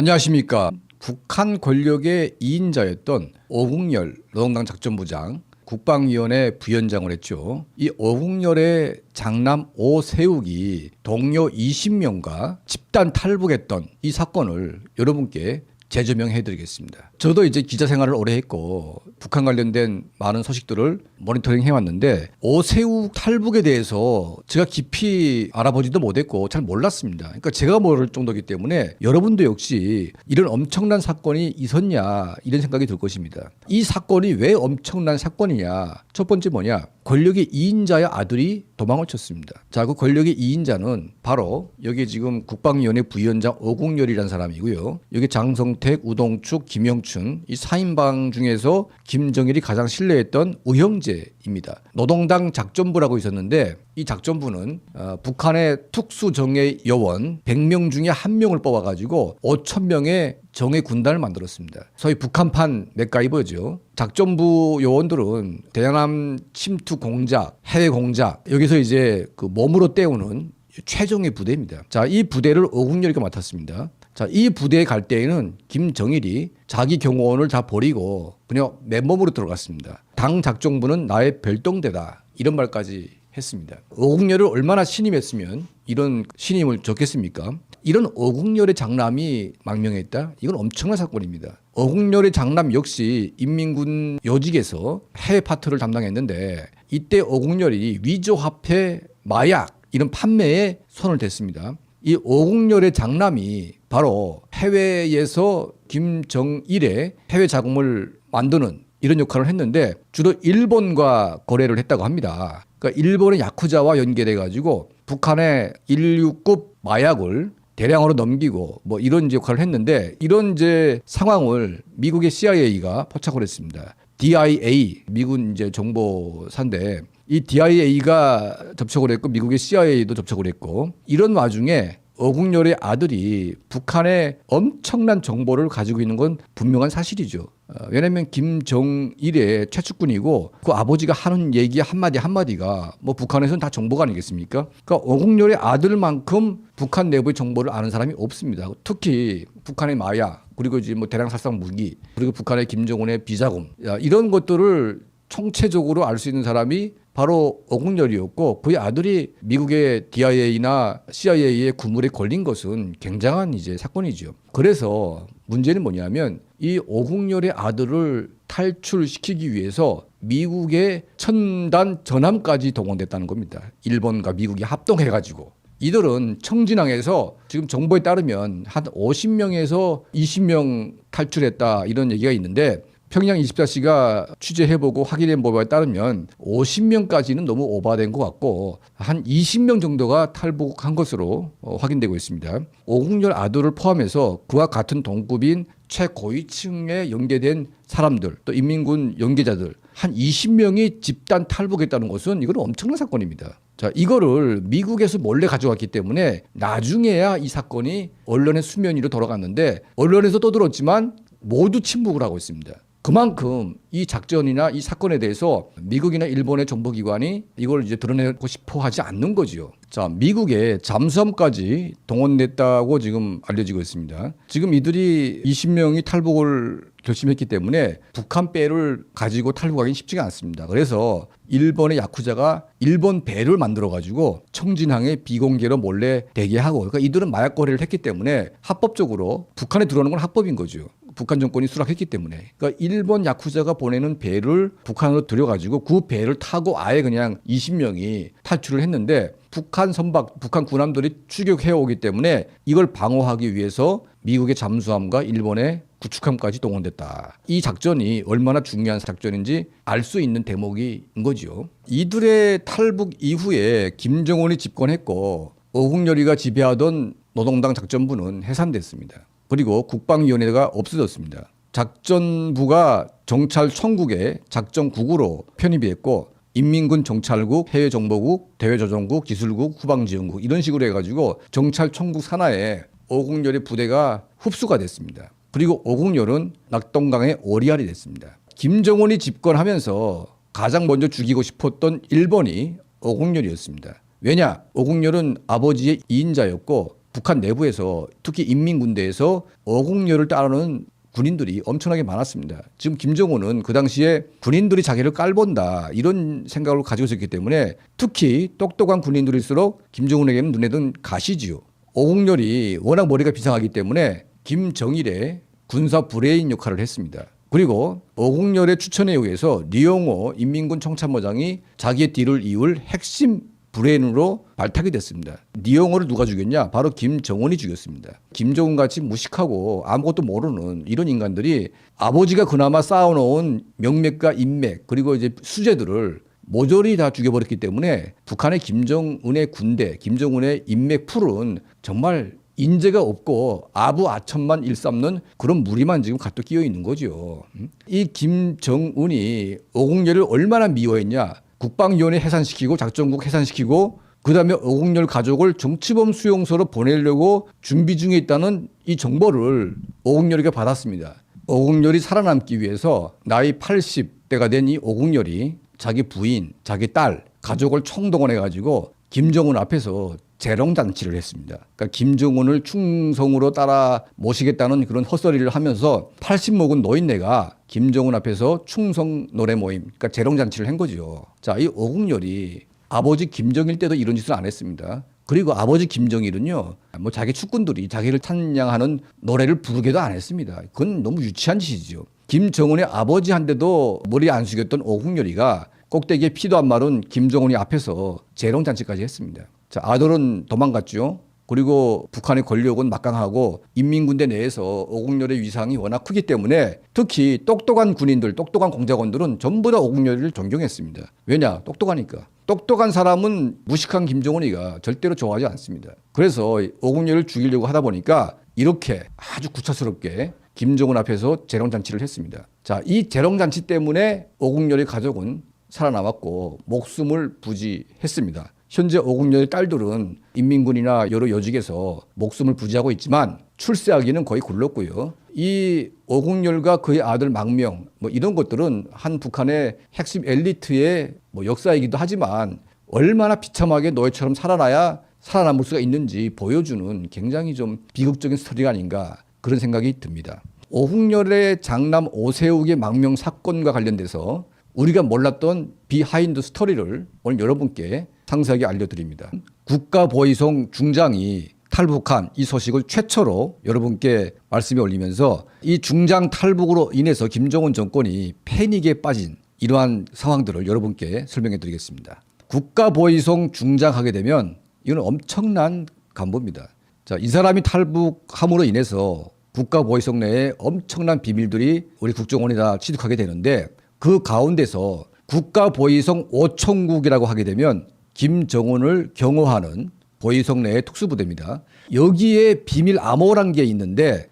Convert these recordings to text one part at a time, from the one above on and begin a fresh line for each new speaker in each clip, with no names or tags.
안녕하십니까. 북한 권력의 2인자였던 오국열 노동당 작전부장 국방위원회 부위원장을 했죠. 이 오국열의 장남 오세욱이 동료 20명과 집단 탈북했던 이 사건을 여러분께 재조명해드리겠습니다. 저도 이제 기자 생활을 오래 했고 북한 관련된 많은 소식들을 모니터링 해왔는데 오세욱 탈북에 대해서 제가 깊이 알아보지도 못했고 잘 몰랐습니다. 그러니까 제가 모를 정도이기 때문에 여러분도 역시 이런 엄청난 사건이 있었냐 이런 생각이 들 것입니다. 이 사건이 왜 엄청난 사건이냐. 첫 번째 뭐냐. 권력의 2인자의 아들이 도망을 쳤습니다. 자, 그 권력의 2인자는 바로 여기 지금 국방위원회 부위원장 오국열이라는 사람이고요. 여기 장성택, 우동축, 김영춘 이 4인방 중에서 김정일이 가장 신뢰했던 우형제입니다. 노동당 작전부라고 있었는데 이 작전부는 북한의 특수정예 요원 100명 중에 1명을 뽑아가지고 5,000명의 정예 군단을 만들었습니다. 소위 북한판 맥가이버죠. 작전부 요원들은 대남 침투 공작, 해외 공작 여기서 이제 그 몸으로 때우는 최종의 부대입니다. 자, 이 부대를 오국열이가 맡았습니다. 자, 이 부대에 갈 때에는 김정일이 자기 경호원을 다 버리고 그냥 맨몸으로 들어갔습니다. 당 작전부는 나의 별동대다 이런 말까지 했습니다. 오국열을 얼마나 신임했으면 이런 신임을 줬겠습니까? 이런 오국열의 장남이 망명했다? 이건 엄청난 사건입니다. 오국열의 장남 역시 인민군 요직에서 해외 파트를 담당했는데 이때 오국열이 위조화폐, 마약 이런 판매에 손을 댔습니다. 이 오국열의 장남이 바로 해외에서 김정일의 해외 자금을 만드는 이런 역할을 했는데 주로 일본과 거래를 했다고 합니다. 그러니까 일본의 야쿠자와 연계돼 가지고 북한의 1류급 마약을 대량으로 넘기고 뭐 이런 이제 역할을 했는데 이런 이제 상황을 미국의 CIA가 포착을 했습니다. DIA 미군 이제 정보사인데 이 DIA가 접촉을 했고 미국의 CIA도 접촉을 했고 이런 와중에 오국열의 아들이 북한의 엄청난 정보를 가지고 있는 건 분명한 사실이죠. 왜냐하면 김정일의 최측근이고 그 아버지가 하는 얘기 한마디가 뭐 북한에서는 다 정보가 아니겠습니까? 그러니까 오국열의 아들만큼 북한 내부의 정보를 아는 사람이 없습니다. 특히 북한의 마약 그리고 이제 뭐 대량 살상 무기 그리고 북한의 김정은의 비자금 이런 것들을 총체적으로 알 수 있는 사람이 바로 오국열이었고 그의 아들이 미국의 DIA나 CIA의 구물에 걸린 것은 굉장한 이제 사건이죠. 그래서 문제는 뭐냐면 이 오국열의 아들을 탈출시키기 위해서 미국의 첨단 전함까지 동원됐다는 겁니다. 일본과 미국이 합동해가지고. 이들은 청진항에서 지금 정보에 따르면 한 50명에서 20명 탈출했다 이런 얘기가 있는데 평양 24시가 취재해보고 확인한 바에 따르면 50명까지는 너무 오바된 것 같고 한 20명 정도가 탈북한 것으로 확인되고 있습니다. 오국열 아들을 포함해서 그와 같은 동급인 최고위층에 연계된 사람들 또 인민군 연계자들 한 20명이 집단 탈북했다는 것은 이건 엄청난 사건입니다. 자, 이거를 미국에서 몰래 가져왔기 때문에 나중에야 이 사건이 언론의 수면 위로 돌아갔는데 언론에서 떠들었지만 모두 침묵을 하고 있습니다. 그만큼 이 작전이나 이 사건에 대해서 미국이나 일본의 정보기관이 이걸 이제 드러내고 싶어 하지 않는 거죠. 자, 미국의 잠수함까지 동원됐다고 지금 알려지고 있습니다. 지금 이들이 20명이 탈북을 결심했기 때문에 북한 배를 가지고 탈북하기는 쉽지가 않습니다. 그래서 일본의 야쿠자가 일본 배를 만들어가지고 청진항에 비공개로 몰래 대기하고 그러니까 이들은 마약 거래를 했기 때문에 합법적으로 북한에 들어오는 건 합법인 거죠. 북한 정권이 수락했기 때문에. 그러니까 일본 야쿠자가 보내는 배를 북한으로 들여가지고 그 배를 타고 아예 그냥 20명이 탈출을 했는데 북한 선박, 북한 군함들이 추격해 오기 때문에 이걸 방어하기 위해서 미국의 잠수함과 일본의 구축함까지 동원됐다. 이 작전이 얼마나 중요한 작전인지 알 수 있는 대목인 거죠. 이들의 탈북 이후에 김정은이 집권했고 오국열이가 지배하던 노동당 작전부는 해산됐습니다. 그리고 국방위원회가 없어졌습니다. 작전부가 정찰총국의 작전국으로 편입이 됐고 인민군 정찰국, 해외정보국, 대외조정국, 기술국, 후방지원국 이런 식으로 해가지고 정찰총국 산하에 오국열의 부대가 흡수가 됐습니다. 그리고 오국열은 낙동강의 오리알이 됐습니다. 김정은이 집권하면서 가장 먼저 죽이고 싶었던 일본이 오국열이었습니다. 왜냐? 오국열은 아버지의 2인자였고 북한 내부에서 특히 인민군대에서 어국열을 따르는 군인들이 엄청나게 많았습니다. 지금 김정은은 그 당시에 군인들이 자기를 깔본다 이런 생각을 가지고 있었기 때문에 특히 똑똑한 군인들일수록 김정은에게는 눈에 든 가시지요. 어국열이 워낙 머리가 비상하기 때문에 김정일의 군사 브레인 역할을 했습니다. 그리고 어국열의 추천에 의해서 리용호 인민군 청참모장이 자기의 뒤를 이을 핵심 브레인으로 발탁이 됐습니다. 리용호를 누가 죽였냐? 바로 김정은이 죽였습니다. 김정은 같이 무식하고 아무것도 모르는 이런 인간들이 아버지가 그나마 쌓아놓은 명맥과 인맥 그리고 이제 수재들을 모조리 다 죽여버렸기 때문에 북한의 김정은의 군대, 김정은의 인맥 풀은 정말 인재가 없고 아부아천만 일삼는 그런 무리만 지금 가득 끼어 있는 거죠. 이 김정은이 어국열을 얼마나 미워했냐? 국방위원회 해산시키고 작전국 해산시키고 그다음에 어국열 가족을 정치범 수용소로 보내려고 준비 중에 있다는 이 정보를 어국열이가 받았습니다. 어국열이 살아남기 위해서 나이 80대가 된 이 어국열이 자기 부인, 자기 딸, 가족을 총동원해가지고 김정은 앞에서 재롱잔치를 했습니다. 그러니까 김정은을 충성으로 따라 모시겠다는 그런 헛소리를 하면서 80 먹은 노인네가 김정은 앞에서 충성 노래 모임, 그러니까 재롱잔치를 한 거죠. 자, 이 어국열이 아버지 김정일 때도 이런 짓을 안 했습니다. 그리고 아버지 김정일은요, 뭐 자기 측군들이 자기를 찬양하는 노래를 부르게도 안 했습니다. 그건 너무 유치한 짓이죠. 김정은의 아버지한테도 머리 안 숙였던 어국열이가 꼭대기에 피도 안 마른 김정은이 앞에서 재롱잔치까지 했습니다. 자, 아들은 도망갔죠. 그리고 북한의 권력은 막강하고 인민군대 내에서 어국열의 위상이 워낙 크기 때문에 특히 똑똑한 군인들, 똑똑한 공작원들은 전부 다 어국열을 존경했습니다. 왜냐? 똑똑하니까. 똑똑한 사람은 무식한 김정은이가 절대로 좋아하지 않습니다. 그래서 어국열을 죽이려고 하다 보니까 이렇게 아주 구차스럽게 김정은 앞에서 재롱잔치를 했습니다. 자, 이 재롱잔치 때문에 어국열의 가족은 살아남았고 목숨을 부지했습니다. 현재 어국열의 딸들은 인민군이나 여러 요직에서 목숨을 부지하고 있지만 출세하기는 거의 굴렀고요. 이 어국열과 그의 아들 망명 뭐 이런 것들은 한 북한의 핵심 엘리트의 뭐 역사이기도 하지만 얼마나 비참하게 노예처럼 살아나야 살아남을 수가 있는지 보여주는 굉장히 좀 비극적인 스토리가 아닌가 그런 생각이 듭니다. 어국열의 장남 오세욱의 망명 사건과 관련돼서 우리가 몰랐던 비하인드 스토리를 오늘 여러분께 상세하게 알려드립니다. 국가보위성 중장이 탈북한 이 소식을 최초로 여러분께 말씀에 올리면서 이 중장 탈북으로 인해서 김정은 정권이 패닉에 빠진 이러한 상황들을 여러분께 설명해 드리겠습니다. 국가보위성 중장하게 되면 이건 엄청난 간보입니다. 자, 이 사람이 탈북함으로 인해서 국가보위성 내에 엄청난 비밀들이 우리 국정원이 다 취득하게 되는데 그 가운데서 국가보위성 5총국이라고 하게 되면 김정은을 경호하는 보위성 내의 특수부대입니다. 여기에 비밀 암호란 게 있는데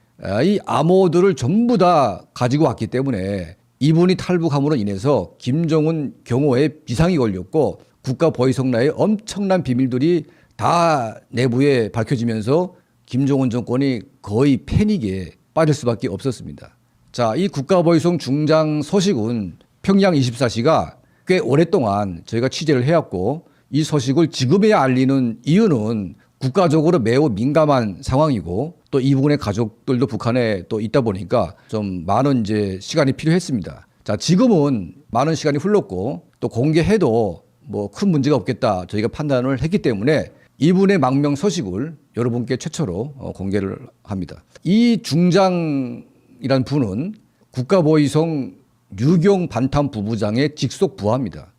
이 암호들을 전부 다 가지고 왔기 때문에 이분이 탈북함으로 인해서 김정은 경호에 비상이 걸렸고 국가보위성 내의 엄청난 비밀들이 다 내부에 밝혀지면서 김정은 정권이 거의 패닉에 빠질 수밖에 없었습니다. 자, 이 국가보위성 중장 소식은 평양 24시가 꽤 오랫동안 저희가 취재를 해왔고 이 소식을 지금에야 알리는 이유는 국가적으로 매우 민감한 상황이고 또 이 부분의 가족들도 북한에 또 있다 보니까 좀 많은 이제 시간이 필요했습니다. 자, 지금은 많은 시간이 흘렀고 또 공개해도 뭐 큰 문제가 없겠다 저희가 판단을 했기 때문에 이분의 망명 소식을 여러분께 최초로 공개를 합니다. 이 중장이란 분은 국가보위성 류경 반탐부부장의 직속 부하입니다.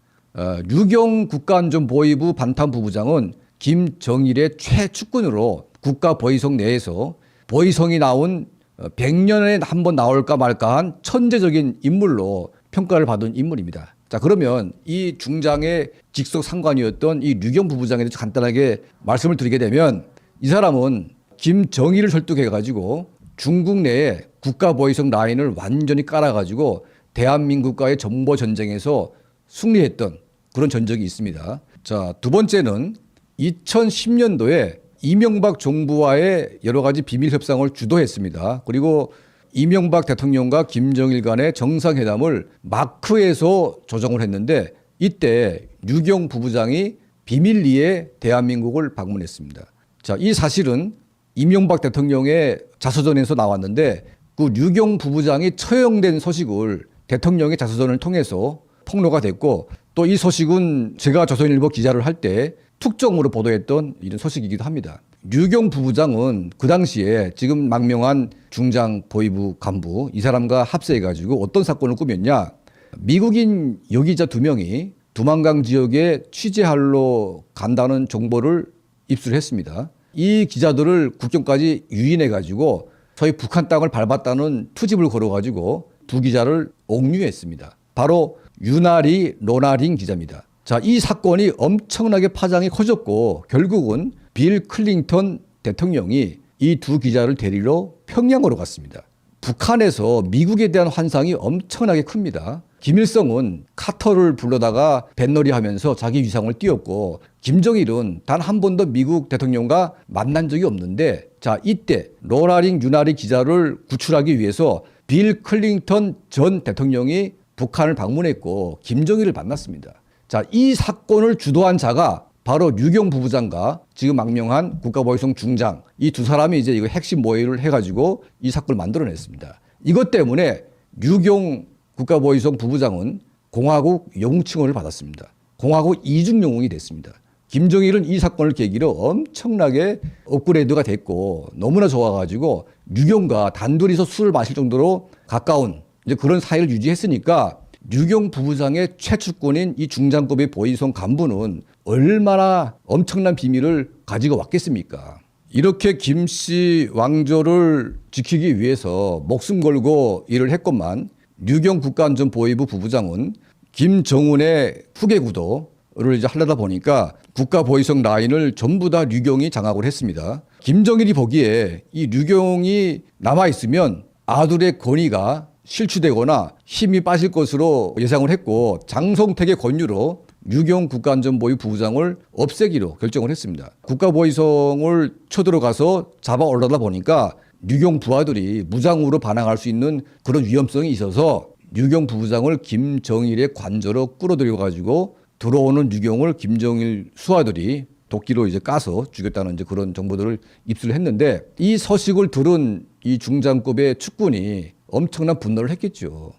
류경 국가안전보위부 반탐부부장은 김정일의 최측근으로 국가보위성 내에서 보위성이 나온 100년에 한 번 나올까 말까한 천재적인 인물로 평가를 받은 인물입니다. 자, 그러면 이 중장의 직속 상관이었던 이 류경 부부장에 대해서 간단하게 말씀을 드리게 되면 이 사람은 김정일을 설득해가지고 중국 내에 국가보위성 라인을 완전히 깔아가지고 대한민국과의 정보 전쟁에서 승리했던 그런 전적이 있습니다. 자, 두 번째는 2010년도에 이명박 정부와의 여러 가지 비밀 협상을 주도했습니다. 그리고 이명박 대통령과 김정일 간의 정상회담을 마크에서 조정을 했는데 이때 류경 부부장이 비밀리에 대한민국을 방문했습니다. 자, 이 사실은 이명박 대통령의 자서전에서 나왔는데 그 류경 부부장이 처형된 소식을 대통령의 자서전을 통해서 폭로가 됐고 또 이 소식은 제가 조선일보 기자를 할 때 특종으로 보도했던 이런 소식이기도 합니다. 류경 부부장은 그 당시에 지금 망명한 중장 보위부 간부 이 사람과 합세해가지고 어떤 사건을 꾸몄냐. 미국인 여기자 2명이 두만강 지역에 취재하러 간다는 정보를 입수했습니다. 이 기자들을 국경까지 유인해가지고 저희 북한 땅을 밟았다는 투집을 걸어가지고 2 기자를 옥류했습니다. 바로 유나리 로나링 기자입니다. 자, 이 사건이 엄청나게 파장이 커졌고 결국은 빌 클린턴 대통령이 이 2 기자를 데리러 평양으로 갔습니다. 북한에서 미국에 대한 환상이 엄청나게 큽니다. 김일성은 카터를 불러다가 뱃놀이 하면서 자기 위상을 띄웠고 김정일은 단 한 번도 미국 대통령과 만난 적이 없는데 자, 이때 로나링 유나리 기자를 구출하기 위해서 빌 클린턴 전 대통령이 북한을 방문했고 김정일을 만났습니다. 자, 이 사건을 주도한 자가 바로 류경 부부장과 지금 망명한 국가보위성 중장 이 2 사람이 이제 이거 핵심 모의를 해가지고 이 사건을 만들어냈습니다. 이것 때문에 류경 국가보위성 부부장은 공화국 영웅칭호를 받았습니다. 공화국 이중 영웅이 됐습니다. 김정일은 이 사건을 계기로 엄청나게 업그레이드가 됐고 너무나 좋아가지고 류경과 단둘이서 술을 마실 정도로 가까운 이제 그런 사이를 유지했으니까 류경 부부장의 최측근인 이 중장급의 보위성 간부는 얼마나 엄청난 비밀을 가지고 왔겠습니까? 이렇게 김씨 왕조를 지키기 위해서 목숨 걸고 일을 했건만 류경 국가안전보위부 부부장은 김정은의 후계 구도를 이제 하려다 보니까 국가보위성 라인을 전부 다 류경이 장악을 했습니다. 김정일이 보기에 이 류경이 남아있으면 아들의 권위가 실추되거나 힘이 빠질 것으로 예상을 했고 장성택의 권유로 류경 국가안전보위 부부장을 없애기로 결정을 했습니다. 국가보위성을 쳐들어가서 잡아 올라다 보니까 류경 부하들이 무장으로 반항할 수 있는 그런 위험성이 있어서 류경 부부장을 김정일의 관저로 끌어들여 가지고 들어오는 류경을 김정일 수하들이 도끼로 이제 까서 죽였다는 이제 그런 정보들을 입수를 했는데 이 소식을 들은 이 중장급의 측근이 엄청난 분노를 했겠죠.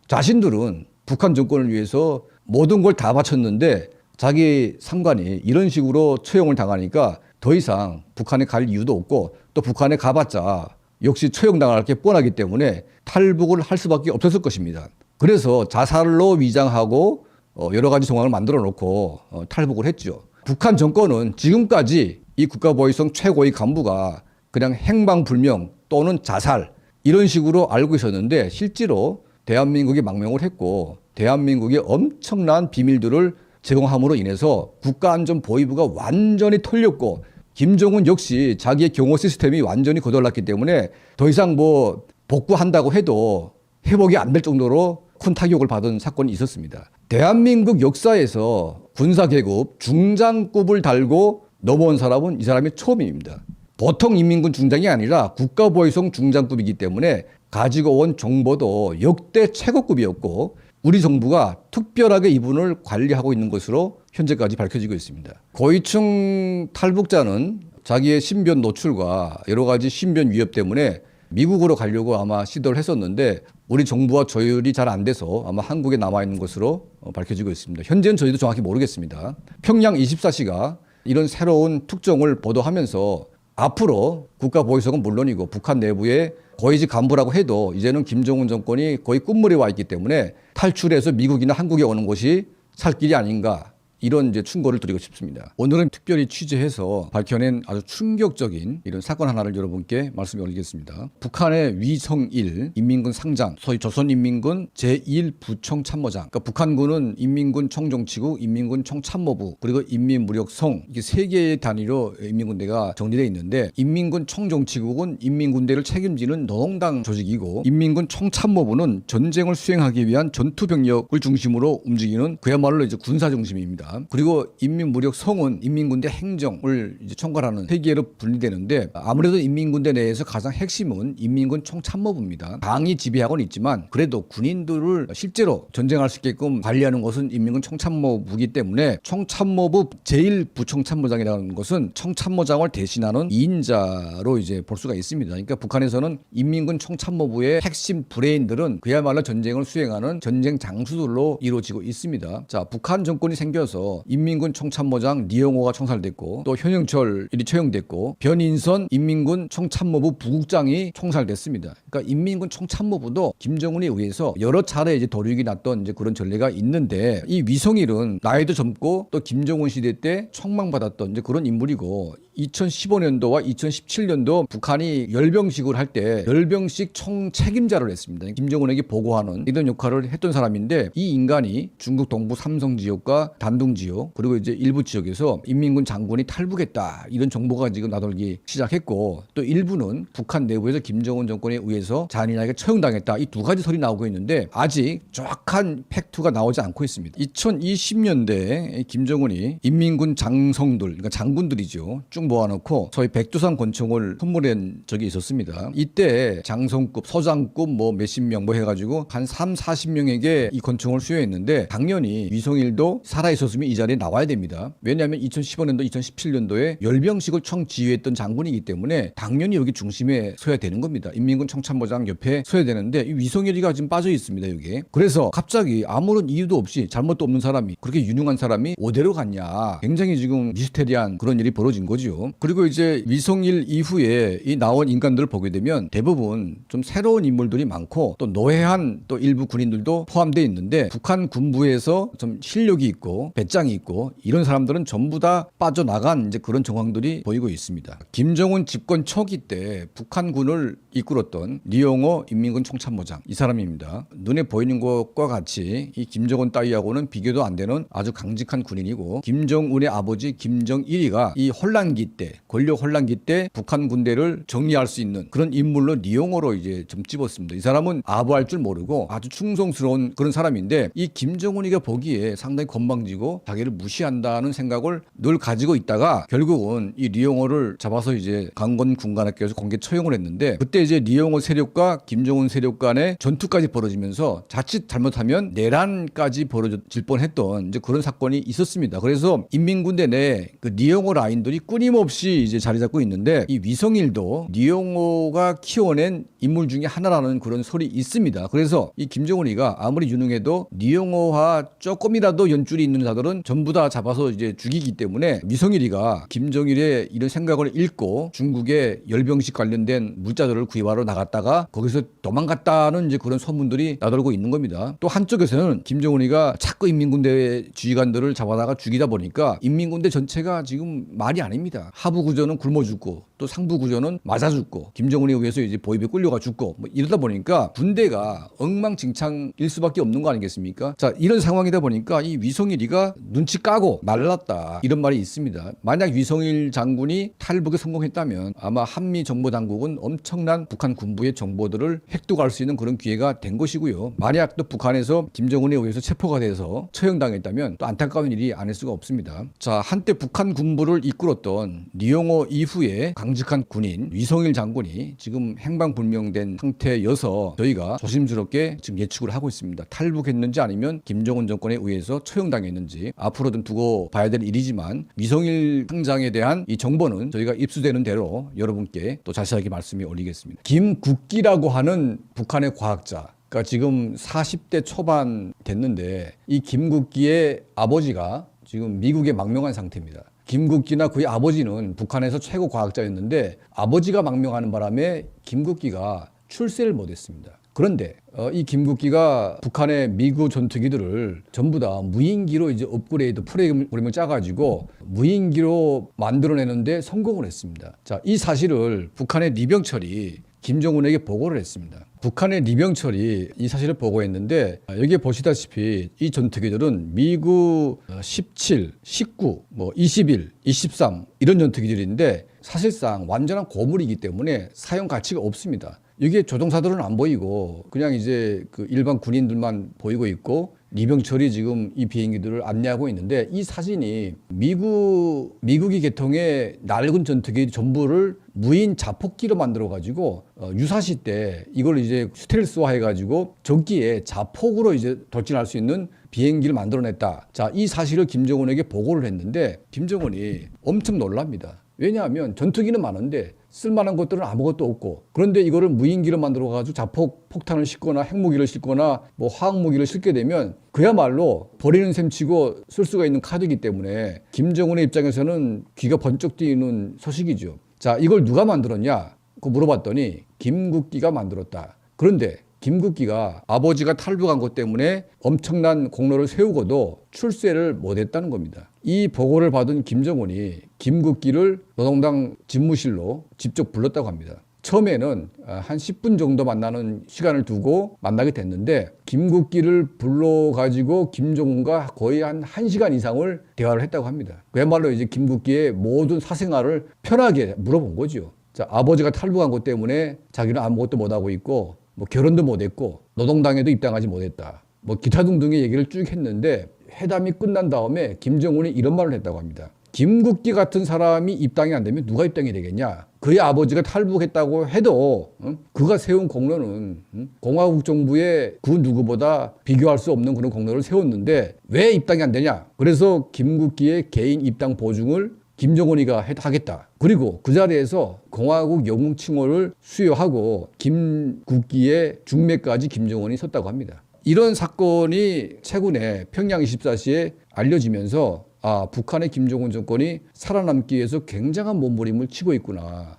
자신들은 북한 정권을 위해서 모든 걸 다 바쳤는데 자기 상관이 이런 식으로 처형을 당하니까 더 이상 북한에 갈 이유도 없고 또 북한에 가봤자 역시 처형당할 게 뻔하기 때문에 탈북을 할 수밖에 없었을 것입니다. 그래서 자살로 위장하고 여러 가지 정황을 만들어 놓고 탈북을 했죠. 북한 정권은 지금까지 이 국가보위성 최고의 간부가 그냥 행방불명 또는 자살 이런 식으로 알고 있었는데 실제로 대한민국이 망명을 했고 대한민국의 엄청난 비밀들을 제공함으로 인해서 국가안전보위부가 완전히 털렸고 김정은 역시 자기의 경호 시스템이 완전히 거덜났기 때문에 더 이상 뭐 복구한다고 해도 회복이 안 될 정도로 큰 타격을 받은 사건이 있었습니다. 대한민국 역사에서 군사계급 중장급을 달고 넘어온 사람은 이 사람이 처음입니다. 보통 인민군 중장이 아니라 국가보위성 중장급이기 때문에 가지고 온 정보도 역대 최고급이었고 우리 정부가 특별하게 이분을 관리하고 있는 것으로 현재까지 밝혀지고 있습니다. 고위층 탈북자는 자기의 신변 노출과 여러 가지 신변 위협 때문에 미국으로 가려고 아마 시도를 했었는데 우리 정부와 조율이 잘 안 돼서 아마 한국에 남아있는 것으로 밝혀지고 있습니다. 현재는 저희도 정확히 모르겠습니다. 평양 24시가 이런 새로운 특종을 보도하면서 앞으로 국가보위성은 물론이고 북한 내부의 고위직 간부라고 해도 이제는 김정은 정권이 거의 끝물에 와 있기 때문에 탈출해서 미국이나 한국에 오는 것이 살 길이 아닌가 이런 이제 충고를 드리고 싶습니다. 오늘은 특별히 취재해서 밝혀낸 아주 충격적인 이런 사건 하나를 여러분께 말씀을 올리겠습니다. 북한의 위성일 인민군 상장, 소위 조선인민군 제1부총 참모장. 그러니까 북한군은 인민군 총정치국, 인민군 총참모부, 그리고 인민무력성 이게 3개의 단위로 인민군대가 정리되어 있는데 인민군 총정치국은 인민군대를 책임지는 노동당 조직이고 인민군 총참모부는 전쟁을 수행하기 위한 전투병력을 중심으로 움직이는 그야말로 이제 군사 중심입니다. 있습니다. 그리고 인민무력성은 인민군대 행정을 이제 총괄하는 세 개로 분리되는데 아무래도 인민군대 내에서 가장 핵심은 인민군 총참모부입니다. 당이 지배하고는 있지만 그래도 군인들을 실제로 전쟁할 수 있게끔 관리하는 것은 인민군 총참모부이기 때문에 총참모부 제1부총참모장이라는 것은 총참모장을 대신하는 2인자로 이제 볼 수가 있습니다. 그러니까 북한에서는 인민군 총참모부의 핵심 브레인들은 그야말로 전쟁을 수행하는 전쟁 장수들로 이루어지고 있습니다. 자, 북한 정권이 생겨서 인민군 총참모장 리영호가 총살됐고 또 현영철이 처형됐고 변인선 인민군 총참모부 부국장이 총살됐습니다. 그러니까 인민군 총참모부도 김정은에 의해서 여러 차례 이제 도륙이 났던 이제 그런 전례가 있는데 이 위성일은 나이도 젊고 또 김정은 시대 때 총망받았던 이제 그런 인물이고 2015년도와 2017년도 북한이 열병식을 할 때 열병식 총책임자를 했습니다. 김정은에게 보고하는 이런 역할을 했던 사람인데 이 인간이 중국 동부 삼성 지역과 단둥 지역 그리고 이제 일부 지역에서 인민군 장군이 탈북했다 이런 정보가 지금 나돌기 시작했고 또 일부는 북한 내부에서 김정은 정권에 의해서 잔인하게 처형당했다 이 두 가지 설이 나오고 있는데 아직 정확한 팩트가 나오지 않고 있습니다. 2020년대에 김정은이 인민군 장성들 그러니까 장군들이죠 쭉 모아놓고 소위 백두산 권총을 선물한 적이 있었습니다. 이때 장성급 서장급 뭐 몇십 명 뭐 해가지고 한 30-40명에게 이 권총을 수여했는데 당연히 위성일도 살아있었으면 이 자리에 나와야 됩니다. 왜냐하면 2015년도 2017년도에 열병식을 총지휘했던 장군이기 때문에 당연히 여기 중심에 서야 되는 겁니다. 인민군 총참모장 옆에 서야 되는데 이 위성일이가 지금 빠져 있습니다. 여기에. 그래서 갑자기 아무런 이유도 없이 잘못도 없는 사람이 그렇게 유능한 사람이 어디로 갔냐 굉장히 지금 미스테리한 그런 일이 벌어진 거죠. 그리고 이제 위성일 이후에 이 나온 인간들을 보게 되면 대부분 좀 새로운 인물들이 많고 또 노회한 또 일부 군인들도 포함되어 있는데 북한 군부에서 좀 실력이 있고 배짱이 있고 이런 사람들은 전부 다 빠져나간 이제 그런 정황들이 보이고 있습니다. 김정은 집권 초기 때 북한군을 이끌었던 리영호 인민군 총참모장 이 사람입니다. 눈에 보이는 것과 같이 이 김정은 따위하고는 비교도 안 되는 아주 강직한 군인이고 김정은의 아버지 김정일이가 이 혼란기 때 권력 혼란기 때 북한 군대를 정리할 수 있는 그런 인물로 리용호로 이제 좀 집었습니다. 이 사람은 아부할 줄 모르고 아주 충성스러운 그런 사람인데 이 김정은이가 보기에 상당히 건방지고 자기를 무시한다는 생각을 늘 가지고 있다가 결국은 이 리용호를 잡아서 이제 강건 군관학교에서 공개 처형을 했는데 그때 이제 리용호 세력과 김정은 세력 간의 전투까지 벌어지면서 자칫 잘못하면 내란까지 벌어질 뻔했던 이제 그런 사건이 있었습니다. 그래서 인민군대 내 그 리용호 라인들이 끊임없이 이제 자리 잡고 있는데 이 위성일도 리용호가 키워낸 인물 중에 하나라는 그런 설이 있습니다. 그래서 이 김정은이가 아무리 유능해도 리용호와 조금이라도 연줄이 있는 자들은 전부 다 잡아서 이제 죽이기 때문에 위성일이가 김정일의 이런 생각을 읽고 중국의 열병식 관련된 물자들을 구입하러 나갔다가 거기서 도망갔다는 이제 그런 소문들이 나돌고 있는 겁니다. 또 한쪽에서는 김정은이가 자꾸 인민군대 지휘관들을 잡아다가 죽이다 보니까 인민군대 전체가 지금 말이 아닙니다. 하부 구조는 굶어 죽고 또 상부 구조는 맞아 죽고 김정은에 의해서 이제 보입에 끌려가 죽고 뭐 이러다 보니까 군대가 엉망진창일 수밖에 없는 거 아니겠습니까? 자, 이런 상황이다 보니까 이 위성일이가 눈치 까고 말랐다 이런 말이 있습니다. 만약 위성일 장군이 탈북에 성공했다면 아마 한미 정보 당국은 엄청난 북한 군부의 정보들을 획득할 수 있는 그런 기회가 된 것이고요. 만약 또 북한에서 김정은에 의해서 체포가 돼서 처형당했다면 또 안타까운 일이 아닐 수가 없습니다. 자, 한때 북한 군부를 이끌었던 리용호 이후에 강직한 군인 위성일 장군이 지금 행방불명된 상태여서 저희가 조심스럽게 지금 예측을 하고 있습니다. 탈북했는지 아니면 김정은 정권에 의해서 처형당했는지 앞으로 좀 두고 봐야 될 일이지만 위성일 상장에 대한 이 정보는 저희가 입수되는 대로 여러분께 또 자세하게 말씀을 올리겠습니다. 김국기라고 하는 북한의 과학자 그러니까 지금 40대 초반 됐는데 이 김국기의 아버지가 지금 미국에 망명한 상태입니다. 김국기나 그의 아버지는 북한에서 최고 과학자였는데 아버지가 망명하는 바람에 김국기가 출세를 못했습니다. 그런데 이 김국기가 북한의 미국 전투기들을 전부 다 무인기로 이제 업그레이드 프로그램을 짜가지고 무인기로 만들어내는데 성공을 했습니다. 자, 이 사실을 북한의 리병철이 김정은에게 보고를 했습니다. 북한의 리병철이 이 사실을 보고했는데 여기에 보시다시피 이 전투기들은 미국 17, 19, 21, 23 이런 전투기들인데 사실상 완전한 고물이기 때문에 사용 가치가 없습니다. 이게 조종사들은 안 보이고 그냥 이제 그 일반 군인들만 보이고 있고 리병철이 지금 이 비행기들을 안내하고 있는데 이 사진이 미국이 개통의 낡은 전투기 전부를 무인 자폭기로 만들어 가지고 유사시 때 이걸 이제 스텔스화 해 가지고 적기에 자폭으로 이제 돌진할 수 있는 비행기를 만들어냈다. 자, 이 사실을 김정은에게 보고를 했는데 김정은이 엄청 놀랍니다. 왜냐하면 전투기는 많은데 쓸만한 것들은 아무것도 없고 그런데 이거를 무인기로 만들어 가지고 자폭 폭탄을 싣거나 핵무기를 싣거나 뭐 화학무기를 싣게 되면 그야말로 버리는 셈치고 쓸 수가 있는 카드이기 때문에 김정은의 입장에서는 귀가 번쩍 뜨이는 소식이죠. 자, 이걸 누가 만들었냐? 그 물어봤더니 김국기가 만들었다. 그런데 김국기가 아버지가 탈북한 것 때문에 엄청난 공로를 세우고도 출세를 못했다는 겁니다. 이 보고를 받은 김정은이 김국기를 노동당 집무실로 직접 불렀다고 합니다. 처음에는 한 10분 정도 만나는 시간을 두고 만나게 됐는데 김국기를 불러가지고 김정은과 거의 한 1시간 이상을 대화를 했다고 합니다. 그야말로 이제 김국기의 모든 사생활을 편하게 물어본 거죠. 자, 아버지가 탈북한 것 때문에 자기는 아무것도 못하고 있고 뭐 결혼도 못했고 노동당에도 입당하지 못했다. 뭐 기타 등등의 얘기를 쭉 했는데 회담이 끝난 다음에 김정은이 이런 말을 했다고 합니다. 김국기 같은 사람이 입당이 안 되면 누가 입당이 되겠냐? 그의 아버지가 탈북했다고 해도 그가 세운 공로는 공화국 정부의 그 누구보다 비교할 수 없는 그런 공로를 세웠는데 왜 입당이 안 되냐? 그래서 김국기의 개인 입당 보증을 김정은이가 하겠다. 그리고 그 자리에서 공화국 영웅 칭호를 수여하고 김국기의 중매까지 김정은이 섰다고 합니다. 이런 사건이 최근에 평양 24시에 알려지면서 북한의 김정은 정권이 살아남기 위해서 굉장한 몸부림을 치고 있구나.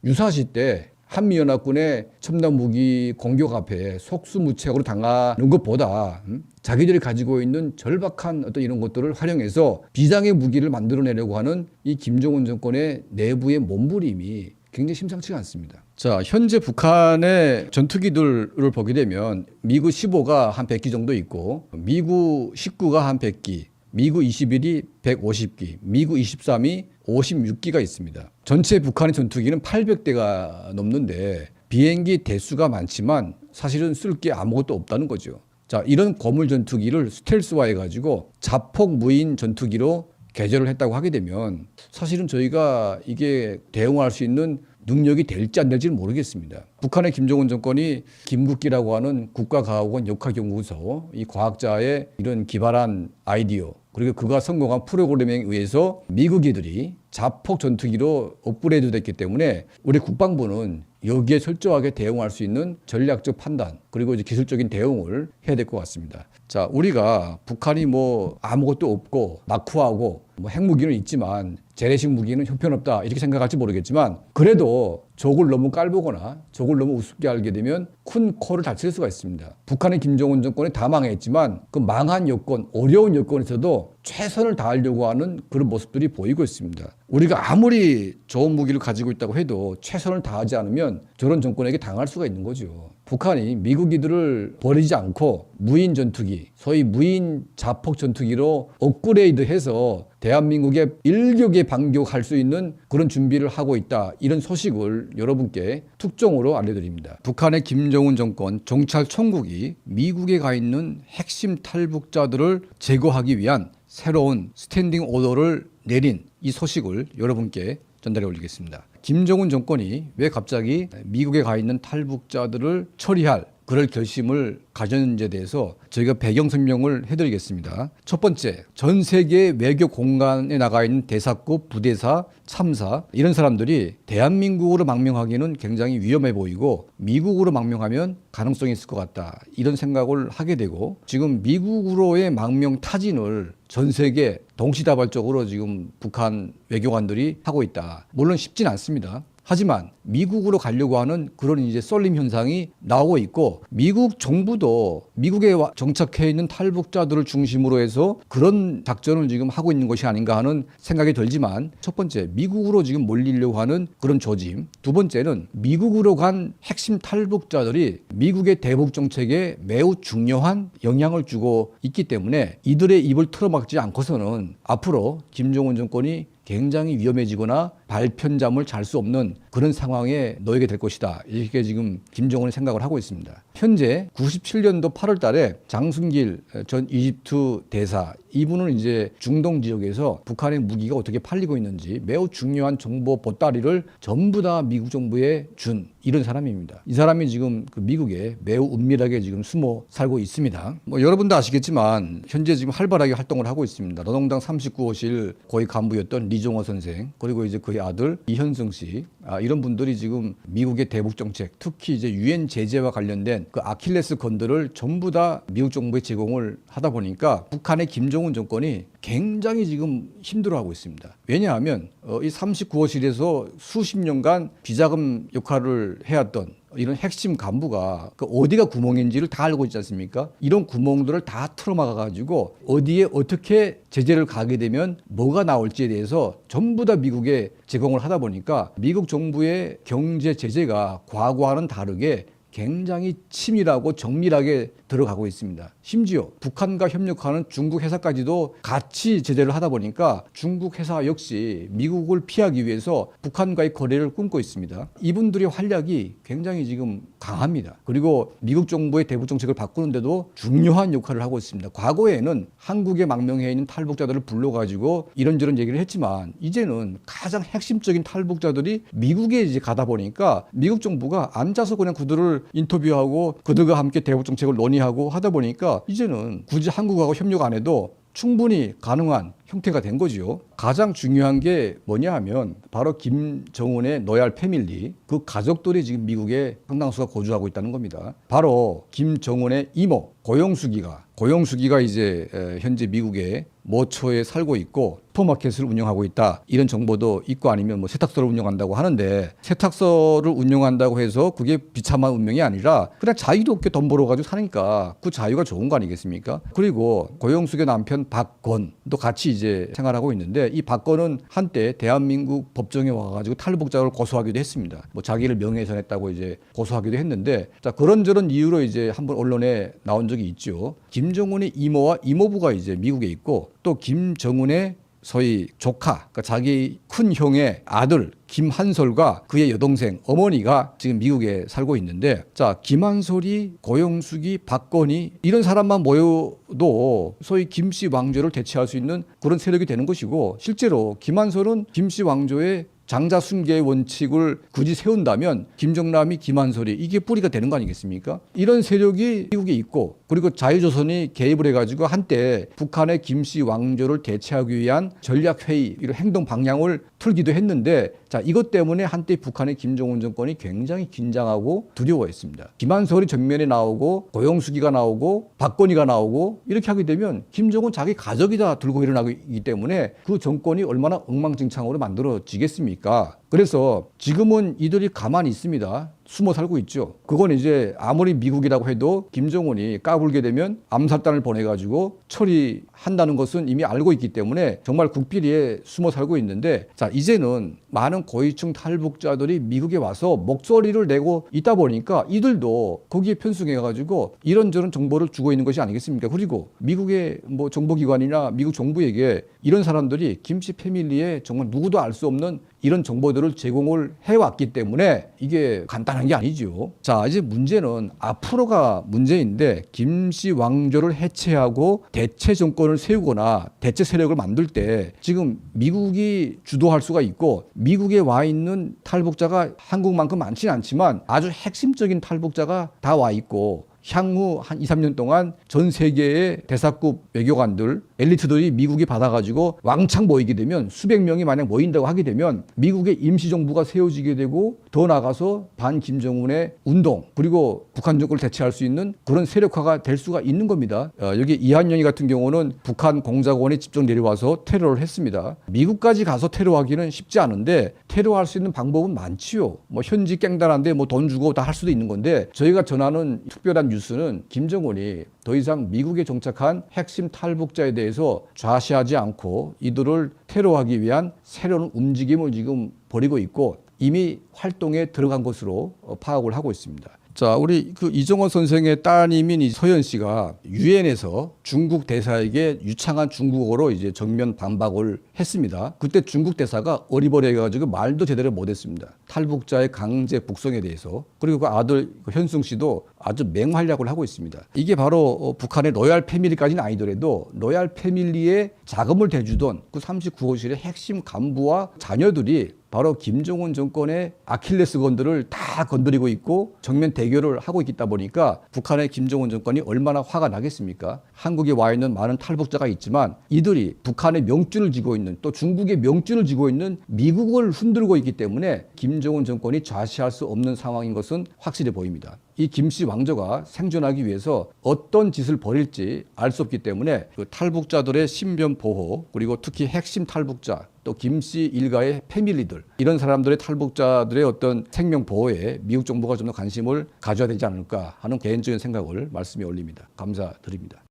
유사시 때 한미연합군의 첨단 무기 공격 앞에 속수무책으로 당하는 것보다 자기들이 가지고 있는 절박한 어떤 이런 것들을 활용해서 비장의 무기를 만들어내려고 하는 이 김정은 정권의 내부의 몸부림이 굉장히 심상치가 않습니다. 자, 현재 북한의 전투기들을 보게 되면 미국 15가 한 100기 정도 있고 미국 19가 한 100기, 미국 21이 150기, 미국 23이 56기가 있습니다. 전체 북한의 전투기는 800대가 넘는데 비행기 대수가 많지만 사실은 쓸 게 아무것도 없다는 거죠. 자, 이런 고물 전투기를 스텔스화해 가지고 자폭 무인 전투기로 개조를 했다고 하게 되면 사실은 저희가 이게 대응할 수 있는 능력이 될지 안 될지는 모르겠습니다. 북한의 김정은 정권이 김국기라고 하는 국가과학원 역학연구소 이 과학자의 이런 기발한 아이디어 그리고 그가 성공한 프로그램에 의해서 미국이들이 자폭 전투기로 업그레이드 됐기 때문에 우리 국방부는 여기에 철저하게 대응할 수 있는 전략적 판단 그리고 이제 기술적인 대응을 해야 될 것 같습니다. 자, 우리가 북한이 뭐 아무것도 없고 낙후하고 뭐 핵무기는 있지만 재래식 무기는 형편없다 이렇게 생각할지 모르겠지만 그래도 적을 너무 깔보거나 적을 너무 우습게 알게 되면 큰 코를 다칠 수가 있습니다. 북한의 김정은 정권이 다 망했지만 그 망한 여건, 어려운 여건에서도 최선을 다하려고 하는 그런 모습들이 보이고 있습니다. 우리가 아무리 좋은 무기를 가지고 있다고 해도 최선을 다하지 않으면 저런 정권에게 당할 수가 있는 거죠. 북한이 미국이들을 버리지 않고 무인 전투기, 소위 무인 자폭 전투기로 업그레이드해서 대한민국의 일격에 반격할 수 있는 그런 준비를 하고 있다. 이런 소식을 여러분께 특종으로 알려드립니다. 북한의 김정은 정권 정찰 총국이 미국에 가 있는 핵심 탈북자들을 제거하기 위한 새로운 스탠딩 오더를 내린 이 소식을 여러분께 전달해 올리겠습니다. 김정은 정권이 왜 갑자기 미국에 가 있는 탈북자들을 처리할 그럴 결심을 가졌는지에 대해서 저희가 배경 설명을 해드리겠습니다. 첫 번째, 전 세계 외교 공간에 나가 있는 대사급 부대사, 참사 이런 사람들이 대한민국으로 망명하기는 굉장히 위험해 보이고 미국으로 망명하면 가능성이 있을 것 같다. 이런 생각을 하게 되고 지금 미국으로의 망명 타진을 전 세계 동시다발적으로 지금 북한 외교관들이 하고 있다. 물론 쉽진 않습니다. 하지만 미국으로 가려고 하는 그런 이제 쏠림 현상이 나오고 있고 미국 정부도 미국에 정착해 있는 탈북자들을 중심으로 해서 그런 작전을 지금 하고 있는 것이 아닌가 하는 생각이 들지만 첫 번째 미국으로 지금 몰리려고 하는 그런 조짐 두 번째는 미국으로 간 핵심 탈북자들이 미국의 대북 정책에 매우 중요한 영향을 주고 있기 때문에 이들의 입을 틀어막지 않고서는 앞으로 김정은 정권이 굉장히 위험해지거나 발편잠을 잘 수 없는 그런 상황에 놓이게 될 것이다. 이렇게 지금 김정은이 생각을 하고 있습니다. 현재 97년도 8월 달에 장순길 전 이집트 대사, 이분은 이제 중동 지역에서 북한의 무기가 어떻게 팔리고 있는지 매우 중요한 정보 보따리를 전부 다 미국 정부에 준 이런 사람입니다. 이 사람이 지금 그 미국에 매우 은밀하게 지금 숨어 살고 있습니다. 뭐 여러분도 아시겠지만 현재 지금 활발하게 활동을 하고 있습니다. 노동당 39호실 고위 간부였던 리종호 선생, 그리고 이제 그의 아들 이현승 씨, 이런 분들이 지금 미국의 대북 정책, 특히 이제 유엔 제재와 관련된 그 아킬레스 건들을 전부 다 미국 정부에 제공을 하다 보니까 북한의 김정은 정권이 굉장히 지금 힘들어하고 있습니다. 왜냐하면 이 39호실에서 수십 년간 비자금 역할을 해왔던 이런 핵심 간부가 그 어디가 구멍인지를 다 알고 있지 않습니까? 이런 구멍들을 다 틀어막아 가지고 어디에 어떻게 제재를 가게 되면 뭐가 나올지에 대해서 전부 다 미국에 제공을 하다 보니까 미국 정부의 경제 제재가 과거와는 다르게 굉장히 치밀하고 정밀하게 들어가고 있습니다. 심지어 북한과 협력하는 중국 회사까지도 같이 제재를 하다 보니까 중국 회사 역시 미국을 피하기 위해서 북한과의 거래를 끊고 있습니다. 이분들의 활약이 굉장히 지금 강합니다. 그리고 미국 정부의 대북 정책을 바꾸는데도 중요한 역할을 하고 있습니다. 과거에는 한국에 망명해 있는 탈북자들을 불러가지고 이런저런 얘기를 했지만 이제는 가장 핵심적인 탈북자들이 미국에 이제 가다 보니까 미국 정부가 앉아서 그냥 그들을 인터뷰하고 그들과 함께 대북 정책을 논의하고 하다 보니까 이제는 굳이 한국하고 협력 안 해도 충분히 가능한 형태가 된 거죠. 가장 중요한 게 뭐냐 하면 바로 김정은의 노얄 패밀리, 그 가족들이 지금 미국에 상당수가 거주하고 있다는 겁니다. 바로 김정은의 이모 고용수기가 이제 현재 미국의 모처에 살고 있고 슈퍼마켓을 운영하고 있다, 이런 정보도 있고, 아니면 뭐 세탁소를 운영한다고 하는데, 세탁소를 운영한다고 해서 그게 비참한 운명이 아니라 그냥 자유도 없게 돈 벌어가지고 사니까 그 자유가 좋은 거 아니겠습니까? 그리고 고용수기 남편 박건도 같이 이제 생활하고 있는데, 이 박건은 한때 대한민국 법정에 와가지고 탈북자를 고소하기도 했습니다. 뭐 자기를 명예훼손했다고 이제 고소하기도 했는데, 자, 그런저런 이유로 이제 한번 언론에 나온 적이 있죠. 김정은의 이모와 이모부가 이제 미국에 있고, 또 김정은의 소위 조카, 그러니까 자기 큰 형의 아들 김한솔과 그의 여동생 어머니가 지금 미국에 살고 있는데, 자, 김한솔이, 고용숙이, 박건희, 이런 사람만 모여도 소위 김씨 왕조를 대체할 수 있는 그런 세력이 되는 것이고, 실제로 김한솔은 김씨 왕조의 장자 순계의 원칙을 굳이 세운다면 김정남이, 김한솔이, 이게 뿌리가 되는 거 아니겠습니까? 이런 세력이 미국에 있고, 그리고 자유조선이 개입을 해가지고 한때 북한의 김씨 왕조를 대체하기 위한 전략회의, 이런 행동 방향을 틀기도 했는데, 자, 이것 때문에 한때 북한의 김정은 정권이 굉장히 긴장하고 두려워했습니다. 김한솔이 정면에 나오고 고용수기가 나오고 박건희가 나오고 이렇게 하게 되면 김정은 자기 가족이 다 들고 일어나기 때문에 그 정권이 얼마나 엉망진창으로 만들어지겠습니까? 그래서 지금은 이들이 가만히 있습니다. 숨어 살고 있죠. 그건 이제 아무리 미국이라고 해도 김정은이 까불게 되면 암살단을 보내가지고 처리한다는 것은 이미 알고 있기 때문에 정말 국비리에 숨어 살고 있는데, 자, 이제는 많은 고위층 탈북자들이 미국에 와서 목소리를 내고 있다 보니까 이들도 거기에 편승해가지고 이런저런 정보를 주고 있는 것이 아니겠습니까? 그리고 미국의 뭐 정보기관이나 미국 정부에게 이런 사람들이 김씨 패밀리에 정말 누구도 알 수 없는 이런 정보들을 제공을 해왔기 때문에 이게 간단한 게 아니죠. 자, 이제 문제는 앞으로가 문제인데, 김씨 왕조를 해체하고 대체 정권을 세우거나 대체 세력을 만들 때 지금 미국이 주도할 수가 있고, 미국에 와 있는 탈북자가 한국만큼 많지는 않지만 아주 핵심적인 탈북자가 다 와 있고, 향후 한 2, 3년 동안 전 세계의 대사급 외교관들, 엘리트들이 미국에 받아가지고 왕창 모이게 되면, 수백 명이 만약 모인다고 하게 되면 미국의 임시정부가 세워지게 되고, 더 나아가서 반 김정은의 운동, 그리고 북한 정권을 대체할 수 있는 그런 세력화가 될 수가 있는 겁니다. 여기 이한영이 같은 경우는 북한 공작원이 직접 내려와서 테러를 했습니다. 미국까지 가서 테러하기는 쉽지 않은데 테러할 수 있는 방법은 많지요. 뭐 현지 깽단한데 뭐 돈 주고 다 할 수도 있는 건데, 저희가 전하는 특별한 뉴스는 김정은이 더 이상 미국에 정착한 핵심 탈북자에 대해서 좌시하지 않고 이들을 테러하기 위한 새로운 움직임을 지금 벌이고 있고, 이미 활동에 들어간 것으로 파악을 하고 있습니다. 자, 우리 그 이정호 선생의 따님인 이 서현 씨가 유엔에서 중국 대사에게 유창한 중국어로 이제 정면 반박을 했습니다. 그때 중국 대사가 어리버리해가지고 말도 제대로 못했습니다. 탈북자의 강제 북송에 대해서. 그리고 그 아들 현승 씨도 아주 맹활약을 하고 있습니다. 이게 바로 북한의 로얄 패밀리까지는 아니더라도 로얄 패밀리에 자금을 대주던 그 39호실의 핵심 간부와 자녀들이 바로 김정은 정권의 아킬레스건들을 다 건드리고 있고 정면 대결을 하고 있다 보니까 북한의 김정은 정권이 얼마나 화가 나겠습니까? 한국에 와 있는 많은 탈북자가 있지만 이들이 북한의 명줄을 쥐고 있는 또 중국의 명줄을 쥐고 있는 미국을 흔들고 있기 때문에 김정은 정권이 좌시할 수 없는 상황인 것은 확실해 보입니다. 이 김씨 왕조가 생존하기 위해서 어떤 짓을 벌일지 알 수 없기 때문에 그 탈북자들의 신변 보호 그리고 특히 핵심 탈북자 또 김씨 일가의 패밀리들 이런 사람들의 탈북자들의 어떤 생명 보호에 미국 정부가 좀 더 관심을 가져야 되지 않을까 하는 개인적인 생각을 말씀에 올립니다. 감사드립니다.